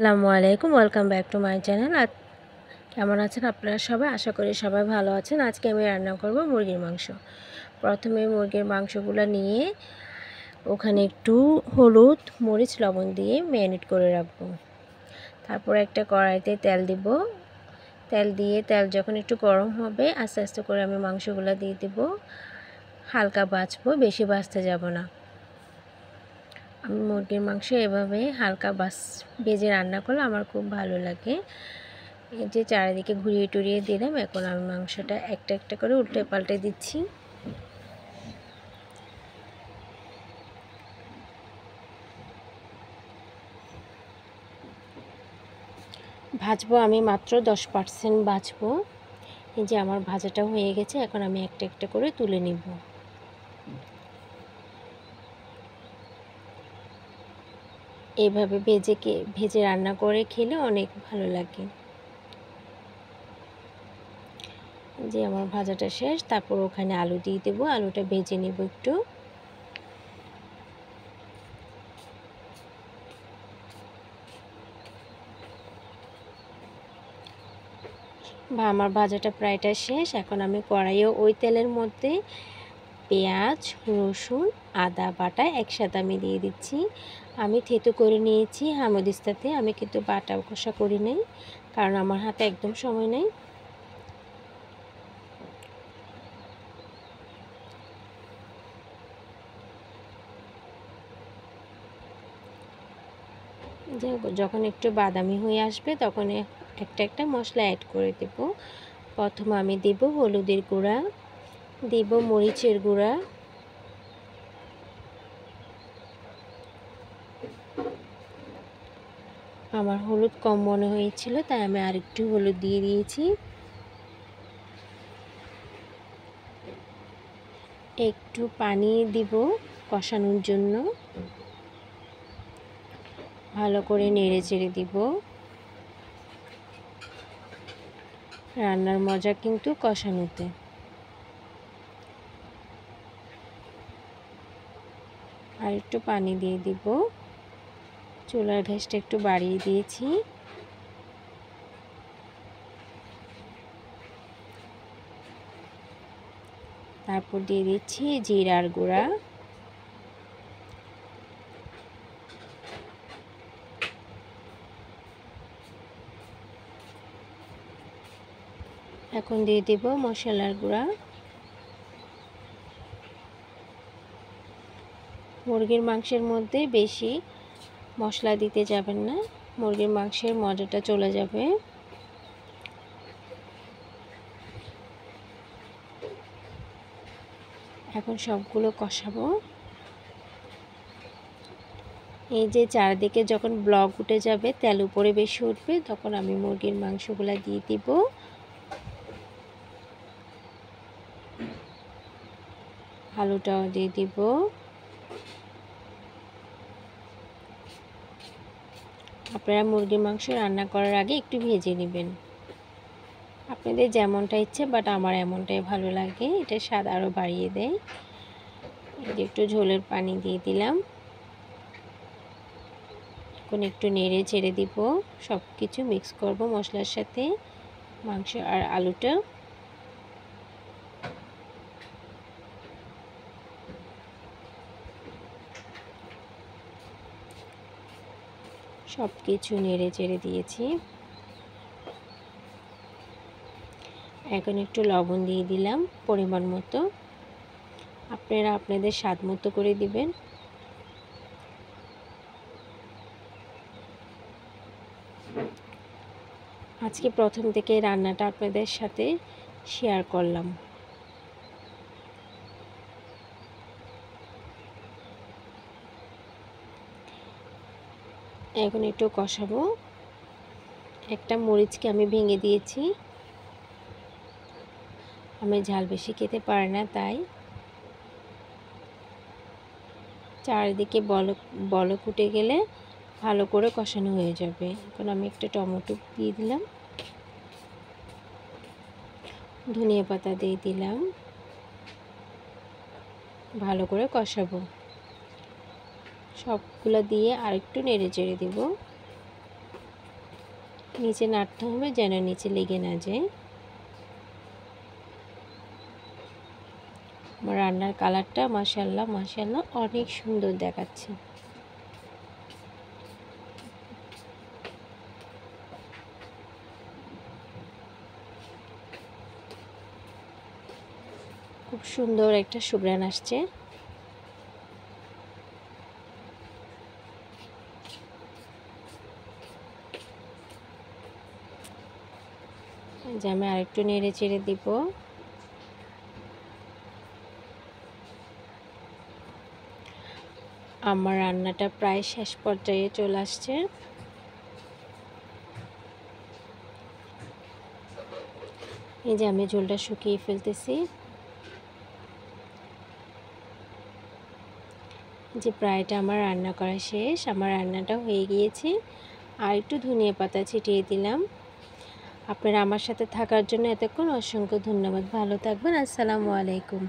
আসসালামু আলাইকুম, welcome back to my channel. কেমন আছেন আপনারা সবাই? আশা করি সবাই ভালো আছেন। আজকে আমি রান্না করব মুরগির মাংস। প্রথমে মুরগির মাংসগুলো নিয়ে ওখানে একটু হলুদ, মরিচ, লবণ দিয়ে ম্যারিনেট করে রাখবো। তারপর একটা কড়াইতে তেল দিব। তেল দিয়ে তেল যখন একটু গরম হবে আস্তে আস্তে করে আমি মাংসগুলো দিয়ে দেব। হালকা ভাজবো, বেশি ভাজতে যাব না। আমি মুরগির মাংস এভাবে হালকা ভেজে রান্না করলে আমার খুব ভালো লাগে। এই যে চারিদিকে ঘুরিয়ে টুরিয়ে দিলাম। এখন আমি মাংসটা একটা একটা করে উল্টে পাল্টে দিচ্ছি। ভাজবো আমি মাত্র 10% ভাজবো। এই যে আমার ভাজাটা হয়ে গেছে, এখন আমি একটা একটা করে তুলে নিব। এইভাবে ভেজে রান্না করে খেলে অনেক ভালো লাগে। যে আমার ভাজাটা শেষ, তারপর ওখানে আলু দিয়ে দেবো। আলুটা ভেজে নিব একটু। আমার ভাজাটা প্রায়টা শেষ। এখন আমি কড়াইয়ে ওই তেলের মধ্যে পেঁয়াজ, রসুন, আদা বাটা একসাথে আমি দিয়ে দিচ্ছি। আমি থেতো করে নিয়েছি হামানদিস্তাতে। আমি কিন্তু বাটা কষা করি নাই, কারণ আমার হাতে একদম সময় নেই। যখন একটু বাদামি হয়ে আসবে তখন একটা একটা মশলা অ্যাড করে দেব। প্রথমে আমি দেব হলুদের গুঁড়া, দেব মরিচের গুঁড়া, আমার হলুদ কম মনে হয়েছিল তাই আমি আরেকটু হলুদ দিয়ে দিয়েছি। একটু পানি দিব কষানোর জন্য। ভালো করে নেড়ে চেড়ে দিব। রান্নার মজা কিন্তু কষানোতে। আর একটু পানি দিয়ে দিব। চুলার গ্যাসটা একটু বাড়িয়ে দিয়েছি। তারপর দিয়ে দিচ্ছি জিরার গুঁড়া, এখন দিয়ে দেব মশলার গুঁড়া। মুরগির মাংসের মধ্যে বেশি মশলা দিতে যাবেন না, মুরগির মাংসের মজাটা চলে যাবে। এখন সবগুলো কষাবো। এই যে চারদিকে যখন ব্লক উঠে যাবে, তেল উপরে বেশি উঠবে, তখন আমি মুরগির মাংসগুলো দিয়ে দিব। আলুটাও দিয়ে দিব। আপনারা মুরগির মাংস রান্না করার আগে একটু ভেজে নেবেন, আপনাদের যেমনটা ইচ্ছে, বাট আমার এমনটাই ভালো লাগে, এটা স্বাদ আরও বাড়িয়ে দেয়। একটু ঝোলের পানি দিয়ে দিলাম। এখন একটু নেড়ে ছেড়ে দিব। সব কিছু মিক্স করব মশলার সাথে, মাংস আর আলুটা। সব কিছু নেড়ে চেড়ে দিয়েছি। এখন একটু লবণ দিয়ে দিলাম পরিমাণ মতো। আপনারা আপনাদের স্বাদ মতো করে দিবেন। আজকে প্রথম থেকে রান্নাটা আপনাদের সাথে শেয়ার করলাম। এখন একটু কষাবো। একটা মরিচকে আমি ভেঙে দিয়েছি, আমি ঝাল বেশি খেতে পারি না, তাই চারিদিকে বলক উঠে গেলে ভালো করে কষানো হয়ে যাবে। এখন আমি একটা টমেটো দিয়ে দিলাম, ধনিয়া পাতা দিয়ে দিলাম, ভালো করে কষাবো। সবগুলো দিয়ে আরেকটু নেড়ে চেড়ে দিব। নিচে নাড়তে হবে যেন নিচে লেগে না যায়। আমার রান্নার কালারটা মাশাআল্লাহ মাশাআল্লাহ অনেক সুন্দর দেখাচ্ছে। খুব সুন্দর একটা সুঘ্রাণ আসছে। যে আমি আরেকটু নেড়ে চেড়ে দিব। আমার রান্নাটা প্রায় শেষ পর্যায়ে চলে আসছে। এই যে আমি ঝোলটা শুকিয়ে ফেলতেছি। যে প্রায়টা আমার রান্না করা শেষ, আমার রান্নাটা হয়ে গিয়েছে। আর একটু ধনিয়া পাতা ছিটিয়ে দিলাম। আপনারা আমার সাথে থাকার জন্য এতক্ষণ অসংখ্য ধন্যবাদ। ভালো থাকবেন। আসসালামু আলাইকুম।